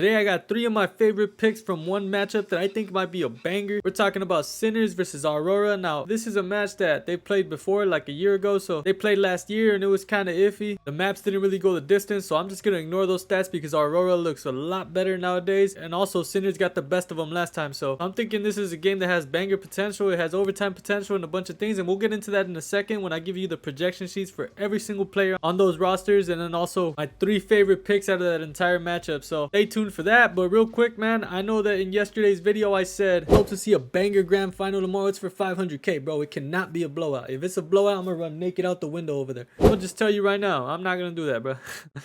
Today I got 3 of my favorite picks from one matchup that I think might be a banger. We're talking about Sinners versus Aurora. Now, this is a match that they played before, like a year ago. So they played last year and it was kind of iffy. The maps didn't really go the distance, so I'm just going to ignore those stats because Aurora looks a lot better nowadays. And also Sinners got the best of them last time. So I'm thinking this is a game that has banger potential. It has overtime potential and a bunch of things. And we'll get into that in a second when I give you the projection sheets for every single player on those rosters. And then also my 3 favorite picks out of that entire matchup. So stay tuned for that. But real quick, man, I know that in yesterday's video I said hope to see a banger grand final tomorrow. It's for 500k, bro. It cannot be a blowout. If it's a blowout, I'm gonna run naked out the window over there. I'll just tell you right now, I'm not gonna do that, bro.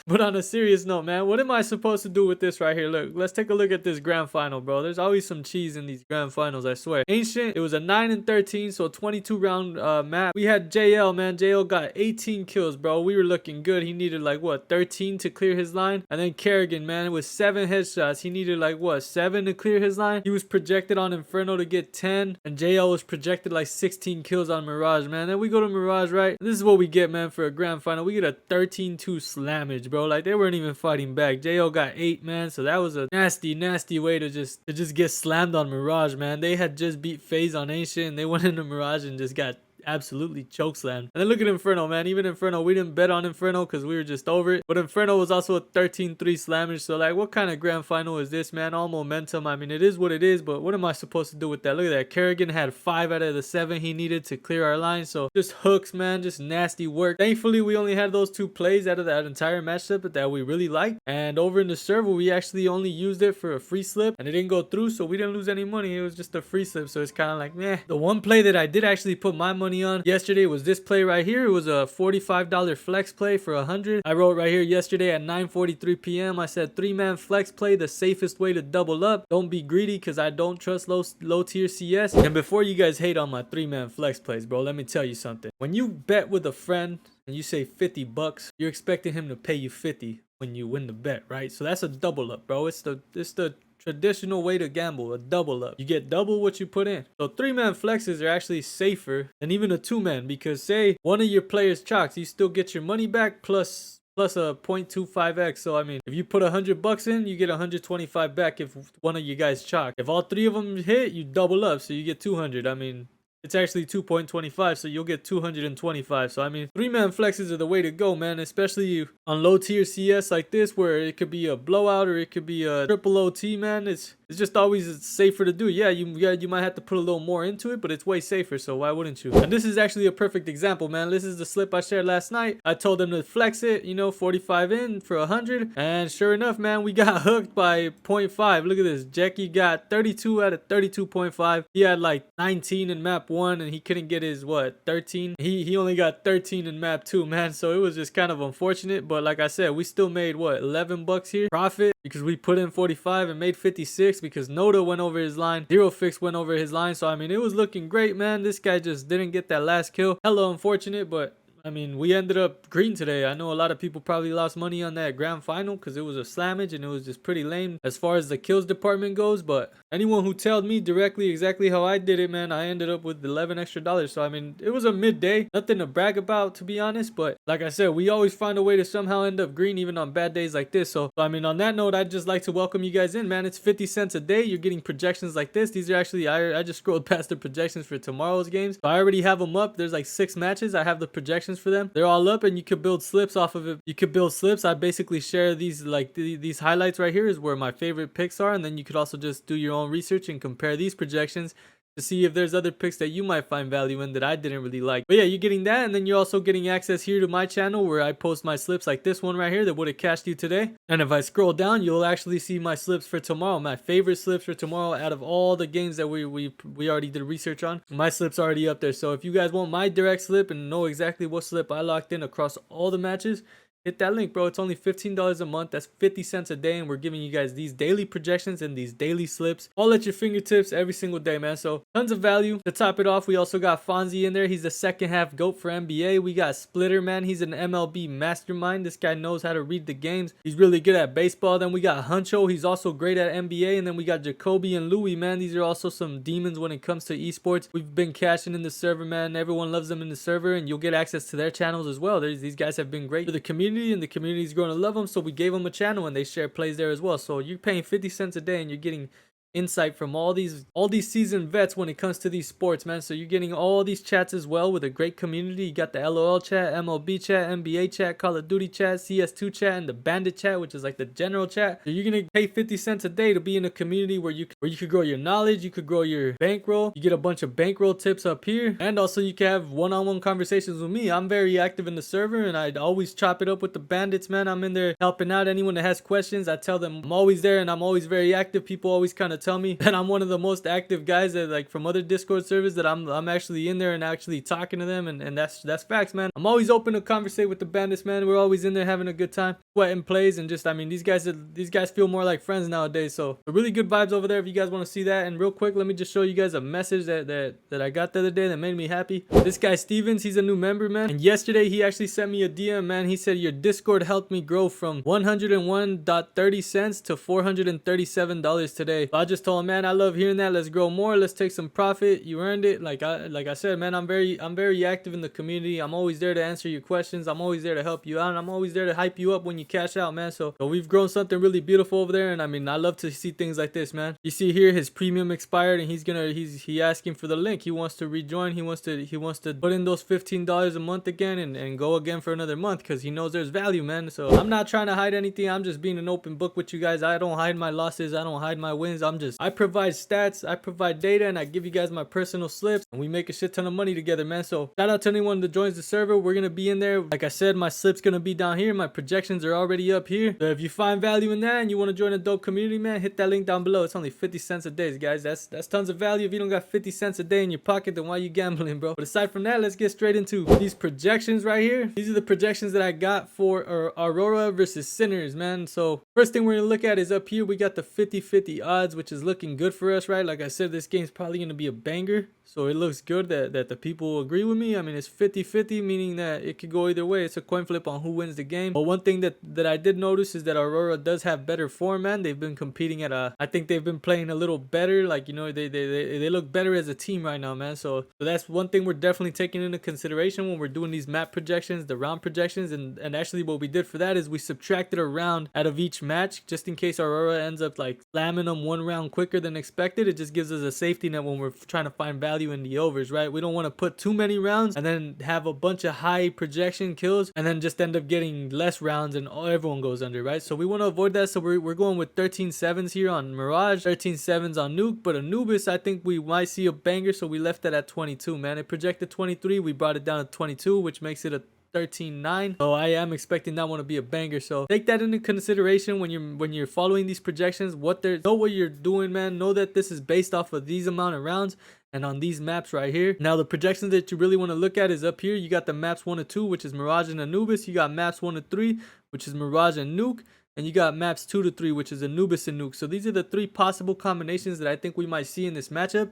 But on a serious note, man, what am I supposed to do with this right here? Look, let's take a look at this grand final, bro. There's always some cheese in these grand finals, I swear. Ancient, it was a 9 and 13, so 22 round map. We had JL, man. JL got 18 kills, bro. We were looking good. He needed like what, 13 to clear his line. And then Kerrigan, man, with 7 headshots. He needed like what, 7 to clear his line. He was projected on Inferno to get 10, and JL was projected like 16 kills on Mirage, man. Then we go to Mirage, right? This is what we get, man, for a grand final. We get a 13-2 slammage, bro. Like they weren't even fighting back. JL got 8, man. So that was a nasty way to just get slammed on Mirage, man. They had just beat FaZe on Ancient, and they went into Mirage and just got absolutely chokeslammed. And then look at Inferno, man. Even Inferno, we didn't bet on Inferno because we were just over it. But Inferno was also a 13-3 slammage. So like, what kind of grand final is this, man? All momentum. I mean, it is what it is, but what am I supposed to do with that? Look at that. Kerrigan had 5 out of the 7 he needed to clear our line. So just hooks, man. Just nasty work. Thankfully, we only had those 2 plays out of that entire matchup that we really liked. And over in the server, we actually only used it for a free slip, and it didn't go through, so we didn't lose any money. It was just a free slip, so it's kind of like, meh. The one play that I did actually put my money on yesterday was this play right here. It was a $45 flex play for 100. I wrote right here yesterday at 9:43 p.m. I said 3-man flex play, the safest way to double up. Don't be greedy because I don't trust low tier CS. And before you guys hate on my 3-man flex plays, bro, let me tell you something. When you bet with a friend and you say 50 bucks, you're expecting him to pay you 50 when you win the bet, right? So that's a double up, bro. It's the traditional way to gamble, a double up. You get double what you put in. So 3-man flexes are actually safer than even a 2-man, because say one of your players chalks, you still get your money back plus a 0.25x. So I mean, if you put 100 bucks in, you get 125 back if one of you guys chalk. If all 3 of them hit, you double up, so you get 200. I mean, it's actually 2.25, so you'll get 225. So I mean, 3-man flexes are the way to go, man, especially on low tier CS like this, where it could be a blowout or it could be a triple OT, man. It's just always safer to do. Yeah, you might have to put a little more into it, but it's way safer, so why wouldn't you? And this is actually a perfect example, man. This is the slip I shared last night. I told them to flex it, you know, 45 in for 100, and sure enough, man, we got hooked by 0.5. Look at this. Jackie got 32 out of 32.5. He had like 19 in map 1, and he couldn't get his what, 13. He only got 13 in map 2, man. So it was just kind of unfortunate, but like I said, we still made what, 11 bucks here profit because we put in 45 and made 56 because Noda went over his line, Zero Fix went over his line. So I mean, it was looking great, man. This guy just didn't get that last kill. Hella unfortunate, but I mean, we ended up green today. I know a lot of people probably lost money on that grand final because it was a slammage and it was just pretty lame as far as the kills department goes. But anyone who told me directly exactly how I did it, man, I ended up with 11 extra dollars. So I mean, it was a midday, nothing to brag about, to be honest. But like I said, we always find a way to somehow end up green even on bad days like this. So I mean, on that note, I'd just like to welcome you guys in, man. It's 50 cents a day. You're getting projections like this. These are actually, I just scrolled past the projections for tomorrow's games. So I already have them up. There's like 6 matches. I have the projections for them. They're all up, and you could build slips off of it. You could build slips. I basically share these, like these highlights right here is where my favorite picks are, and then you could also just do your own research and compare these projections to see if there's other picks that you might find value in that I didn't really like. But yeah, you're getting that, and then you're also getting access here to my channel where I post my slips like this one right here that would have cashed you today. And if I scroll down, you'll actually see my slips for tomorrow, my favorite slips for tomorrow out of all the games that we already did research on. My slip's already up there. So if you guys want my direct slip and know exactly what slip I locked in across all the matches, hit that link, bro. It's only $15 a month. That's 50 cents a day, and we're giving you guys these daily projections and these daily slips all at your fingertips every single day, man. So tons of value. To top it off, we also got Fonzie in there. He's the second half GOAT for NBA. We got Splitter, man. He's an MLB mastermind. This guy knows how to read the games. He's really good at baseball. Then we got Huncho. He's also great at NBA. And then we got Jacoby and Louie, man. These are also some demons when it comes to esports. We've been cashing in the server, man. Everyone loves them in the server, and you'll get access to their channels as well. These guys have been great for the community. community, and the community is going to love them. So we gave them a channel, and they share plays there as well. So you're paying 50 cents a day, and you're getting insight from all these seasoned vets when it comes to these sports, man. So you're getting all these chats as well with a great community. You got the LOL chat, MLB chat, NBA chat, Call of Duty chat, CS2 chat, and the Bandit chat, which is like the general chat. So you're gonna pay 50 cents a day to be in a community where you could grow your knowledge, you could grow your bankroll, you get a bunch of bankroll tips up here, and also you can have one-on-one conversations with me. I'm very active in the server, and I always chop it up with the bandits, man. I'm in there helping out anyone that has questions. I tell them I'm always there, and I'm always very active. People always kind of tell me that I'm one of the most active guys that, like, from other Discord servers, that I'm actually in there and actually talking to them, and that's facts, man. I'm always open to conversate with the bandits, man. We're always in there having a good time, sweating plays, and just, I mean, these guys feel more like friends nowadays. So really good vibes over there if you guys want to see that. And real quick, let me just show you guys a message that I got the other day that made me happy. This guy Stevens, he's a new member, man, and yesterday he actually sent me a DM, man. He said, your Discord helped me grow from 101.30 cents to $437 today. So I just told him, man, I love hearing that. Let's grow more. Let's take some profit. You earned it. Like I said, man, I'm very active in the community. I'm always there to answer your questions. I'm always there to help you out, and I'm always there to hype you up when you cash out, man. So we've grown something really beautiful over there, and I mean, I love to see things like this, man. You see here, his premium expired, and he's asking for the link. He wants to rejoin. He wants to put in those $15 a month again and go again for another month, because he knows there's value, man. So I'm not trying to hide anything. I'm just being an open book with you guys. I don't hide my losses. I don't hide my wins. I provide stats, I provide data, and I give you guys my personal slips, and we make a shit ton of money together, man. So shout out to anyone that joins the server. We're gonna be in there. Like I said, my slip's gonna be down here. My projections are already up here. So if you find value in that and you want to join a dope community, man, hit that link down below. It's only 50 cents a day, guys. That's tons of value. If you don't got 50 cents a day in your pocket, then why you gambling, bro? But aside from that, let's get straight into these projections right here. These are the projections that I got for Aurora versus Sinners, man. So first thing we're gonna look at is up here. We got the 50-50 odds, which is looking good for us, right? Like I said, this game's probably gonna be a banger, so it looks good that the people agree with me. I mean, it's 50-50, meaning that it could go either way. It's a coin flip on who wins the game. But one thing that I did notice is that Aurora does have better form, man. They've been competing at I think they've been playing a little better. Like, you know, they look better as a team right now, man. So that's one thing we're definitely taking into consideration when we're doing these map projections, the round projections, and actually what we did for that is we subtracted a round out of each match, just in case Aurora ends up like slamming them one round quicker than expected. It just gives us a safety net when we're trying to find value in the overs, right? We don't want to put too many rounds and then have a bunch of high projection kills and then just end up getting less rounds and everyone goes under, right? So we want to avoid that. So we're going with 13-7s here on Mirage, 13-7s on Nuke, but Anubis, I think we might see a banger, so we left that at 22, man. It projected 23, we brought it down to 22, which makes it a 13-9. So I am expecting that one to be a banger. So take that into consideration when you're following these projections. Know what you're doing, man. Know that this is based off of these amount of rounds and on these maps right here. Now the projections that you really want to look at is up here. You got the maps 1 to 2, which is Mirage and Anubis. You got maps 1 to 3, which is Mirage and Nuke. And you got maps 2 to 3, which is Anubis and Nuke. So these are the 3 possible combinations that I think we might see in this matchup.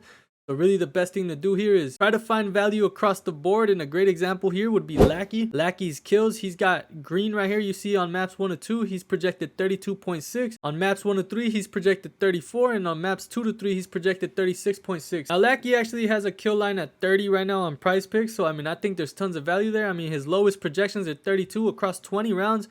So really the best thing to do here is try to find value across the board, and a great example here would be Lackey. Lackey's kills, he's got green right here. You see on maps 1 to 2, he's projected 32.6. On maps 1 to 3, he's projected 34, and on maps 2 to 3, he's projected 36.6. Now Lackey actually has a kill line at 30 right now on PrizePicks, so I mean, I think there's tons of value there. I mean, his lowest projections are 32 across 20 rounds,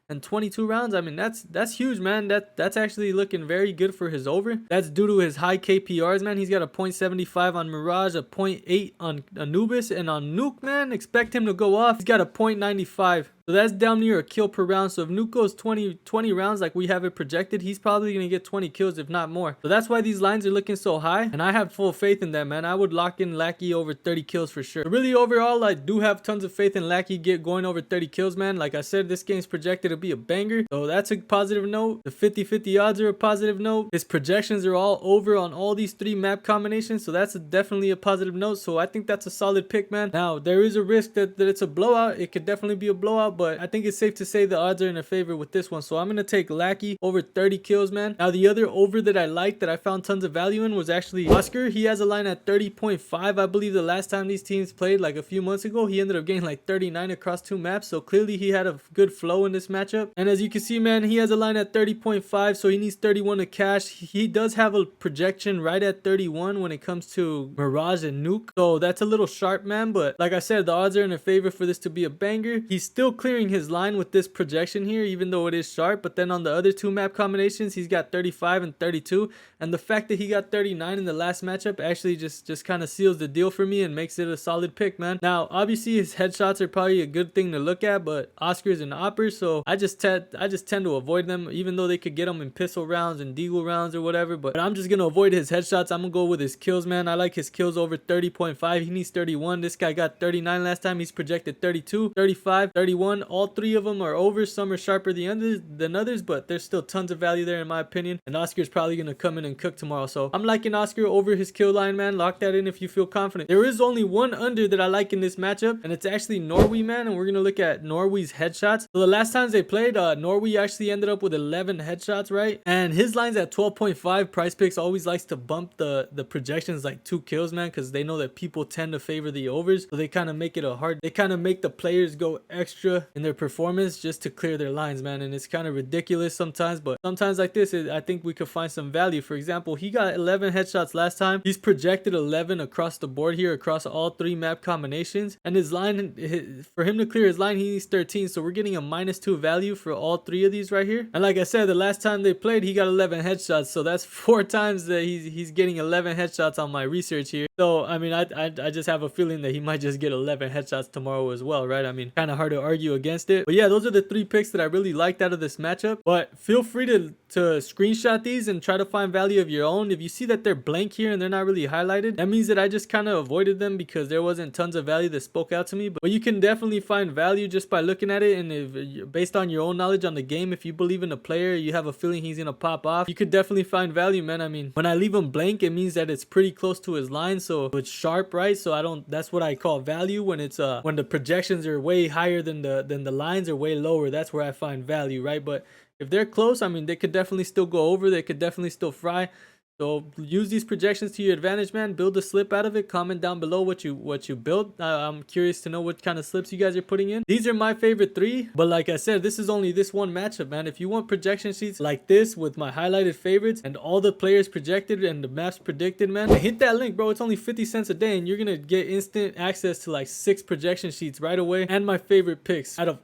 and 22 rounds. I mean, that's huge, man. That's actually looking very good for his over. That's due to his high KPRs, man. He's got a 0.75 on Mirage, a 0.8 on Anubis, and on Nuke, man, expect him to go off. He's got a 0.95. So that's down near a kill per round. So if Nuke goes 20 rounds like we have it projected, he's probably going to get 20 kills, if not more. So that's why these lines are looking so high. And I have full faith in that, man. I would lock in Lackey over 30 kills for sure. But really, overall, I do have tons of faith in Lackey going over 30 kills, man. Like I said, this game's projected to be a banger. So that's a positive note. The 50-50 odds are a positive note. His projections are all over on all these 3 map combinations. So that's definitely a positive note. So I think that's a solid pick, man. Now, there is a risk that it's a blowout. It could definitely be a blowout, but I think it's safe to say the odds are in their favor with this one. So I'm going to take Lackey over 30 kills, man. Now, the other over that I liked that I found tons of value in was actually Oscar. He has a line at 30.5. I believe the last time these teams played, like a few months ago, he ended up getting like 39 across 2 maps. So clearly he had a good flow in this matchup. And as you can see, man, he has a line at 30.5. So he needs 31 to cash. He does have a projection right at 31 when it comes to Mirage and Nuke. So that's a little sharp, man. But like I said, the odds are in their favor for this to be a banger. He's still clear clearing his line with this projection here, even though it is sharp. But then on the other two map combinations, he's got 35 and 32. And the fact that he got 39 in the last matchup actually just kind of seals the deal for me and makes it a solid pick, man. Now, obviously, his headshots are probably a good thing to look at, but Oscars and Oppers, so I just tend to avoid them, even though they could get them in pistol rounds and deagle rounds or whatever. But I'm just gonna avoid his headshots. I'm gonna go with his kills, man. I like his kills over 30.5. He needs 31. This guy got 39 last time. He's projected 32, 35, 31. All three of them are over. Some are sharper than others, but there's still tons of value there in my opinion. And Oscar's probably gonna come in and cook tomorrow. So I'm liking Oscar over his kill line, man. Lock that in if you feel confident. There is only one under that I like in this matchup, and it's actually Norwe, man. And we're gonna look at Norwe's headshots. So the last times they played, Norwe actually ended up with 11 headshots, right? And his line's at 12.5. PrizePicks always likes to bump the projections like 2 kills, man, because they know that people tend to favor the overs. So they kind of make it they kind of make the players go extra in their performance just to clear their lines, man. And it's kind of ridiculous sometimes, but sometimes like this, I think we could find some value. For example, he got 11 headshots last time. He's projected 11 across the board here, across all 3 map combinations. And his line, for him to clear his line, he needs 13. So we're getting a -2 value for all 3 of these right here. And like I said, the last time they played, he got 11 headshots. So that's 4 times that he's getting 11 headshots on my research here. So I mean, I just have a feeling that he might just get 11 headshots tomorrow as well, right? I mean, kind of hard to argue against it. But yeah, those are the 3 picks that I really liked out of this matchup. But feel free to screenshot these and try to find value of your own. If you see that they're blank here and they're not really highlighted, that means that I just kind of avoided them because there wasn't tons of value that spoke out to me. But you can definitely find value just by looking at it, and if based on your own knowledge on the game, if you believe in a player, you have a feeling he's gonna pop off, you could definitely find value, man. I mean, when I leave him blank, it means that it's pretty close to his line, so it's sharp, right? So that's what I call value. When it's when the projections are way higher than the lines are way lower, that's where I find value, right? But if they're close, I mean, they could definitely still go over. They could definitely still fry. So use these projections to your advantage, man. Build a slip out of it. Comment down below what you built. I'm curious to know what kind of slips you guys are putting in. These are my favorite 3, but like I said, this is only this one matchup, man. If you want projection sheets like this with my highlighted favorites and all the players projected and the maps predicted, man, hit that link, bro. It's only 50 cents a day, and you're gonna get instant access to like 6 projection sheets right away, and my favorite picks out of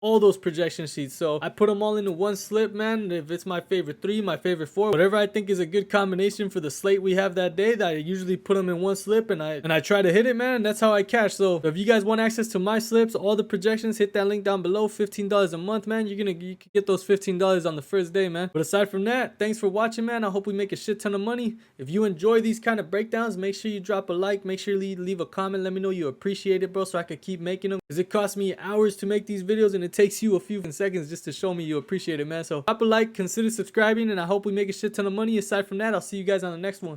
all those projection sheets. So I put them all into one slip, man. If it's my favorite 3, my favorite 4, whatever I think is a good combination for the slate we have that day, that I usually put them in one slip, and I try to hit it, man. That's how I cash. So if you guys want access to my slips, all the projections, hit that link down below. $15 a month, man. You can get those $15 on the first day, man. But aside from that, thanks for watching, man. I hope we make a shit ton of money. If you enjoy these kind of breakdowns, make sure you drop a like, make sure you leave a comment, let me know you appreciate it, bro, so I could keep making them, because it costs me hours to make these videos, and it takes you a few seconds just to show me you appreciate it, man. So drop a like, consider subscribing, and I hope we make a shit ton of money. Aside from that, I'll see you guys on the next one.